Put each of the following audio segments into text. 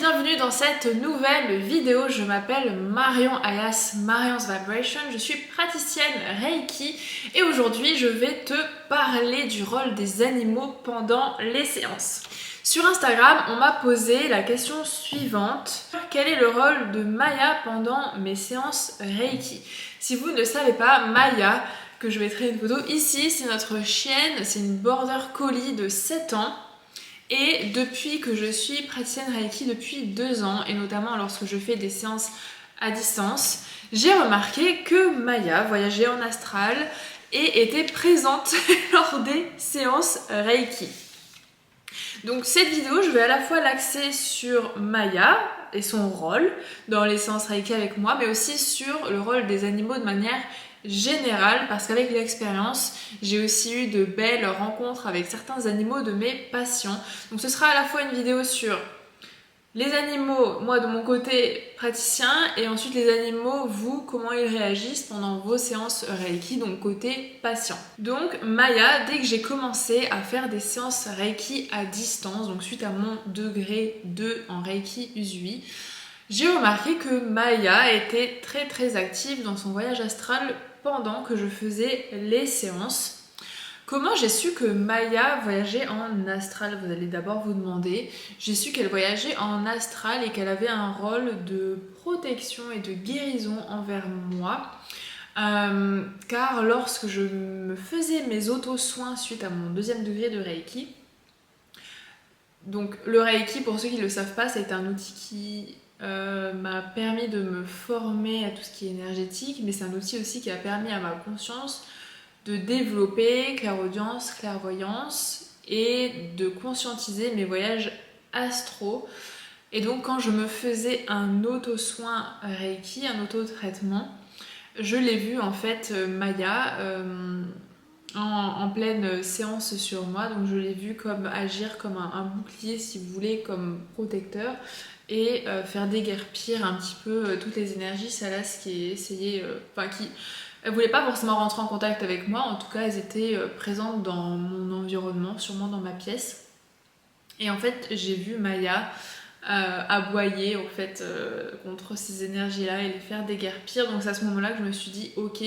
bienvenue dans cette nouvelle vidéo. Je m'appelle Marion alias Marion's Vibration, je suis praticienne Reiki et aujourd'hui je vais te parler du rôle des animaux pendant les séances. Sur Instagram, on m'a posé la question suivante: quel est le rôle de Maya pendant mes séances Reiki? Si vous ne le savez pas, Maya, que je mettrai une photo ici, c'est notre chienne, c'est une border collie de 7 ans. Et depuis que je suis praticienne Reiki depuis 2 ans, et notamment lorsque je fais des séances à distance, j'ai remarqué que Maya voyageait en astral et était présente lors des séances Reiki. Donc cette vidéo, je vais à la fois l'axer sur Maya et son rôle dans les séances Reiki avec moi, mais aussi sur le rôle des animaux de manière générale, parce qu'avec l'expérience, j'ai aussi eu de belles rencontres avec certains animaux de mes patients. Donc ce sera à la fois une vidéo sur les animaux, moi de mon côté praticien, et ensuite les animaux, vous, comment ils réagissent pendant vos séances Reiki, donc côté patient. Donc Maya, dès que j'ai commencé à faire des séances Reiki à distance, donc suite à mon degré 2 en Reiki Usui, j'ai remarqué que Maya était très active dans son voyage astral pendant que je faisais les séances. Comment j'ai su que Maya voyageait en astral? Vous allez d'abord vous demander. J'ai su qu'elle voyageait en astral et qu'elle avait un rôle de protection et de guérison envers moi. Car lorsque je me faisais mes auto-soins suite à mon 2e degré de Reiki, donc le Reiki, pour ceux qui ne le savent pas, c'est un outil qui m'a permis de me former à tout ce qui est énergétique, mais c'est un outil aussi qui a permis à ma conscience de développer clairaudience, clairvoyance et de conscientiser mes voyages astraux. Et donc quand je me faisais un auto-soin Reiki, un auto-traitement, je l'ai vu en fait Maya en pleine séance sur moi, donc je l'ai vu comme agir comme un bouclier si vous voulez, comme protecteur, et faire déguerpir un petit peu toutes les énergies salaces qui essayaient, elles voulaient pas forcément rentrer en contact avec moi, en tout cas elles étaient présentes dans mon environnement, sûrement dans ma pièce. Et en fait j'ai vu Maya aboyer en fait contre ces énergies-là et les faire déguerpir. Donc c'est à ce moment-là que je me suis dit ok,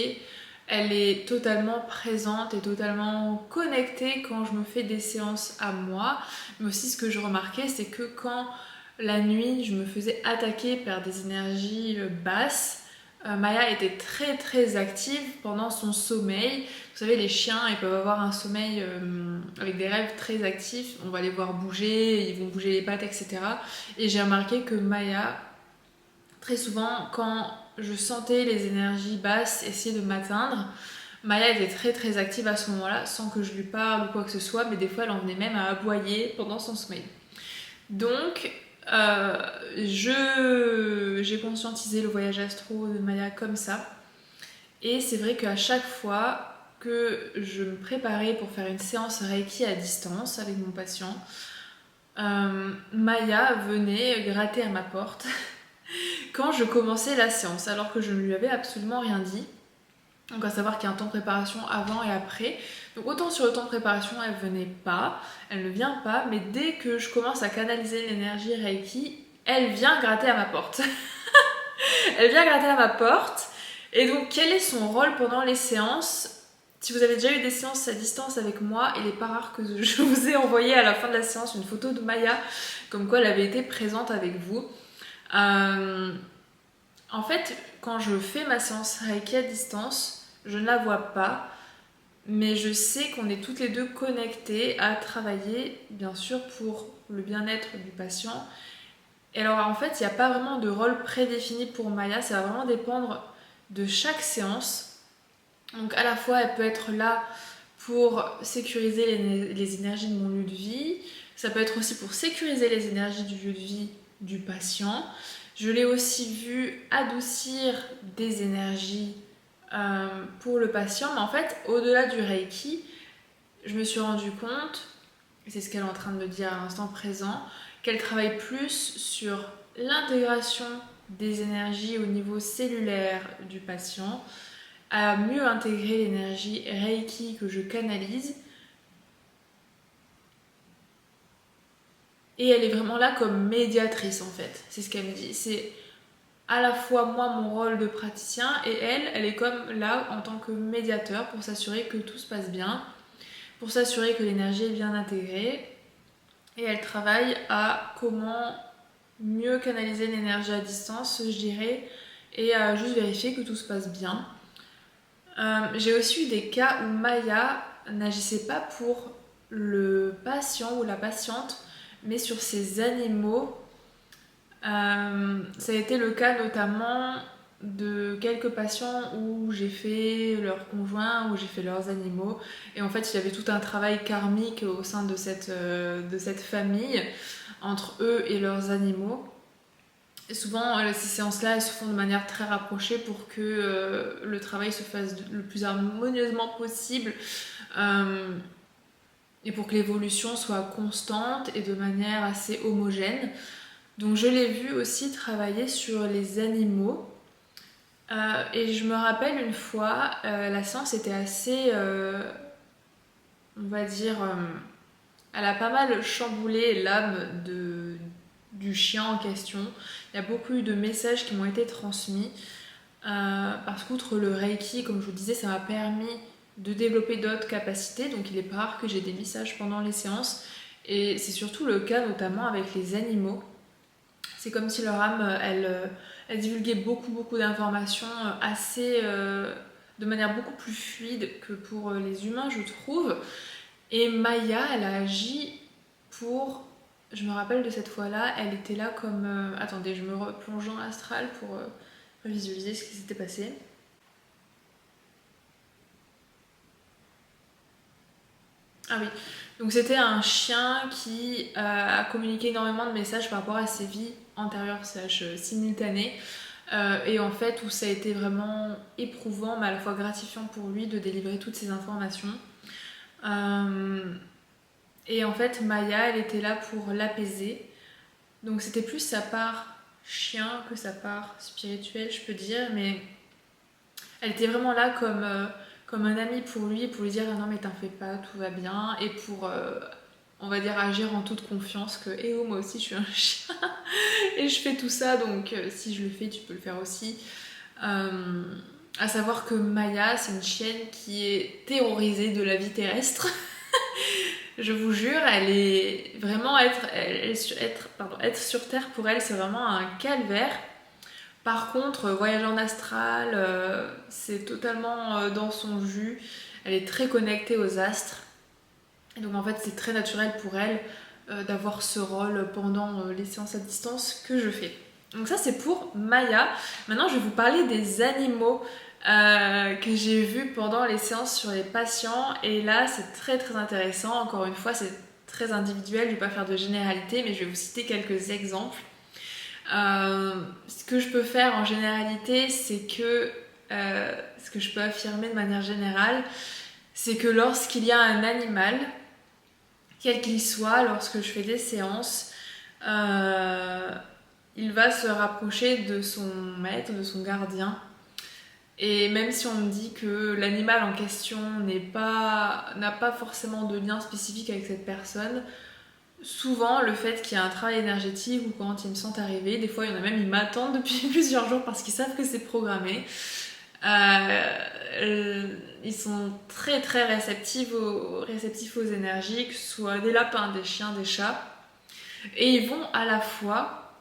elle est totalement présente et totalement connectée quand je me fais des séances à moi. Mais aussi ce que je remarquais, c'est que quand la nuit je me faisais attaquer par des énergies basses, Maya était très active pendant son sommeil. Vous savez, les chiens, ils peuvent avoir un sommeil avec des rêves très actifs. On va les voir bouger, ils vont bouger les pattes, etc. Et j'ai remarqué que Maya, très souvent, quand je sentais les énergies basses essayer de m'atteindre, Maya était très active à ce moment-là, sans que je lui parle ou quoi que ce soit, mais des fois elle en venait même à aboyer pendant son sommeil. Donc, j'ai conscientisé le voyage astro de Maya comme ça. Et c'est vrai qu'à chaque fois que je me préparais pour faire une séance Reiki à distance avec mon patient, Maya venait gratter à ma porte quand je commençais la séance, alors que je ne lui avais absolument rien dit. Donc à savoir qu'il y a un temps de préparation avant et après. Donc autant sur le temps de préparation, elle venait pas, elle ne vient pas, mais dès que je commence à canaliser l'énergie Reiki, elle vient gratter à ma porte. Elle vient gratter à ma porte. Et donc quel est son rôle pendant les séances? Si vous avez déjà eu des séances à distance avec moi, il n'est pas rare que je vous ai envoyé à la fin de la séance une photo de Maya, comme quoi elle avait été présente avec vous. En fait, quand je fais ma séance Reiki à distance, je ne la vois pas, mais je sais qu'on est toutes les deux connectées à travailler, bien sûr, pour le bien-être du patient. Et alors, en fait, il n'y a pas vraiment de rôle prédéfini pour Maya, ça va vraiment dépendre de chaque séance. Donc, à la fois, elle peut être là pour sécuriser les énergies de mon lieu de vie, ça peut être aussi pour sécuriser les énergies du lieu de vie du patient. Je l'ai aussi vu adoucir des énergies pour le patient, mais en fait, au-delà du Reiki, je me suis rendu compte, et c'est ce qu'elle est en train de me dire à l'instant présent, qu'elle travaille plus sur l'intégration des énergies au niveau cellulaire du patient, à mieux intégrer l'énergie Reiki que je canalise Et elle est vraiment là comme médiatrice en fait, c'est ce qu'elle me dit. C'est à la fois moi mon rôle de praticien et elle est comme là en tant que médiateur pour s'assurer que tout se passe bien, pour s'assurer que l'énergie est bien intégrée. Et elle travaille à comment mieux canaliser l'énergie à distance, je dirais, et à juste vérifier que tout se passe bien. J'ai aussi eu des cas où Maya n'agissait pas pour le patient ou la patiente, mais sur ses animaux. Ça a été le cas notamment de quelques patients où j'ai fait leurs conjoints, où j'ai fait leurs animaux. Et en fait, il y avait tout un travail karmique au sein de cette famille, entre eux et leurs animaux. Et souvent, ces séances-là, elles se font de manière très rapprochée pour que le travail se fasse le plus harmonieusement possible et pour que l'évolution soit constante et de manière assez homogène. Donc je l'ai vu aussi travailler sur les animaux. Et je me rappelle une fois, la séance était assez, on va dire, elle a pas mal chamboulé l'âme du chien en question. Il y a beaucoup eu de messages qui m'ont été transmis. Parce qu'outre le Reiki, comme je vous disais, ça m'a permis de développer d'autres capacités. Donc il est pas rare que j'ai des messages pendant les séances. Et c'est surtout le cas notamment avec les animaux. C'est comme si leur âme, elle divulguait beaucoup d'informations de manière beaucoup plus fluide que pour les humains, je trouve. Et Maya, elle a agi pour... Je me rappelle de cette fois-là, elle était là comme... attendez, je me replonge dans l'astral pour visualiser ce qui s'était passé. Ah oui, donc c'était un chien qui a communiqué énormément de messages par rapport à ses vies antérieures / simultanées. Et en fait, où ça a été vraiment éprouvant, mais à la fois gratifiant pour lui de délivrer toutes ces informations. Et en fait, Maya, elle était là pour l'apaiser. Donc c'était plus sa part chien que sa part spirituelle, je peux dire, mais elle était vraiment là comme un ami pour lui dire non mais t'en fais pas, tout va bien, et pour, on va dire, agir en toute confiance que eh oh, moi aussi je suis un chien et je fais tout ça, donc si je le fais, tu peux le faire aussi. À savoir que Maya, c'est une chienne qui est terrorisée de la vie terrestre. Je vous jure, elle est vraiment être sur Terre pour elle, c'est vraiment un calvaire. Par contre, voyager en astral, c'est totalement dans son jus. Elle est très connectée aux astres. Et donc en fait, c'est très naturel pour elle d'avoir ce rôle pendant les séances à distance que je fais. Donc ça, c'est pour Maya. Maintenant, je vais vous parler des animaux que j'ai vus pendant les séances sur les patients. Et là, c'est très intéressant. Encore une fois, c'est très individuel. Je ne vais pas faire de généralité, mais je vais vous citer quelques exemples. Ce que je peux faire en généralité, c'est que ce que je peux affirmer de manière générale, c'est que lorsqu'il y a un animal, quel qu'il soit, lorsque je fais des séances, il va se rapprocher de son maître, de son gardien. Et même si on me dit que l'animal en question n'a pas forcément de lien spécifique avec cette personne, souvent le fait qu'il y ait un travail énergétique ou quand ils me sentent arriver, des fois il y en a même, ils m'attendent depuis plusieurs jours parce qu'ils savent que c'est programmé. Ils sont très réceptifs aux énergies, que ce soit des lapins, des chiens, des chats. Et ils vont à la fois...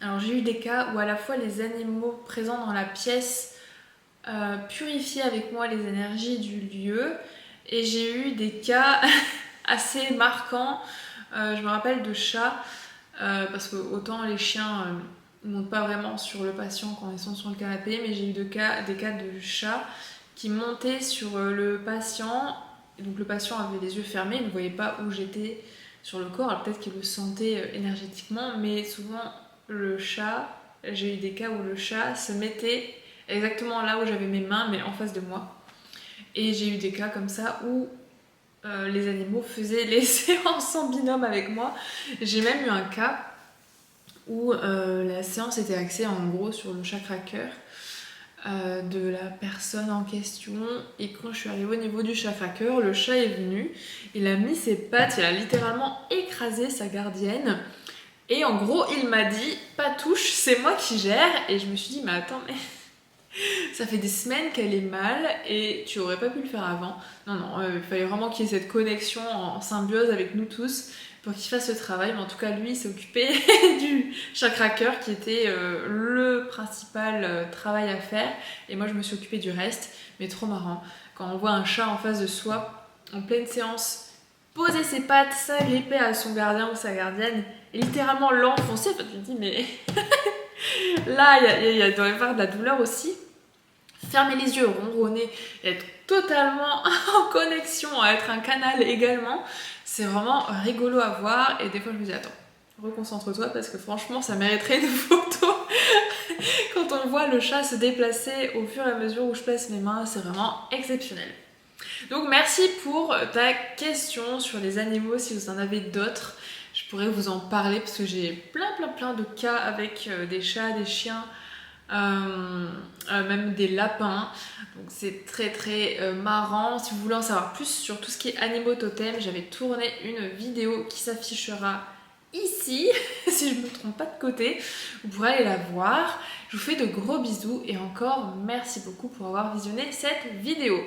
Alors j'ai eu des cas où à la fois les animaux présents dans la pièce purifiaient avec moi les énergies du lieu. Et j'ai eu des cas assez marquants. Je me rappelle de chats, parce que autant les chiens... Ils ne montent pas vraiment sur le patient quand ils sont sur le canapé, mais j'ai eu des cas de chats qui montaient sur le patient. Et donc le patient avait les yeux fermés, il ne voyait pas où j'étais sur le corps. Alors peut-être qu'il le sentait énergétiquement, mais souvent le chat, j'ai eu des cas où le chat se mettait exactement là où j'avais mes mains, mais en face de moi. Et j'ai eu des cas comme ça où les animaux faisaient les séances en binôme avec moi. J'ai même eu un cas où la séance était axée en gros sur le chakra cœur. de la personne en question. Et quand je suis arrivée au niveau du chakra-cœur, le chat est venu, il a mis ses pattes, il a littéralement écrasé sa gardienne. Et en gros, il m'a dit, pas touche, c'est moi qui gère. Et je me suis dit, mais attends, mais ça fait des semaines qu'elle est mal et tu aurais pas pu le faire avant. Non, non, il fallait vraiment qu'il y ait cette connexion en symbiose avec nous tous pour qu'il fasse ce travail. Mais en tout cas, lui, il s'est occupé du chakra-cœur qui était le principal travail à faire. Et moi, je me suis occupée du reste. Mais trop marrant, quand on voit un chat en face de soi, en pleine séance, poser ses pattes, s'agripper à son gardien ou sa gardienne, et littéralement l'enfoncer. Enfin, tu te dis, mais là, il doit y avoir de la douleur aussi. Fermer les yeux, ronronner, être totalement en connexion, être un canal également, c'est vraiment rigolo à voir. Et des fois, je me dis, attends, reconcentre-toi parce que franchement, ça mériterait une photo. Quand on voit le chat se déplacer au fur et à mesure où je place mes mains, c'est vraiment exceptionnel. Donc merci pour ta question sur les animaux. Si vous en avez d'autres, je pourrais vous en parler parce que j'ai plein de cas avec des chats, des chiens, même des lapins. Donc c'est très marrant. Si vous voulez en savoir plus sur tout ce qui est animaux totems, j'avais tourné une vidéo qui s'affichera ici, si je ne me trompe pas de côté. Vous pourrez aller la voir. Je vous fais de gros bisous et encore merci beaucoup pour avoir visionné cette vidéo.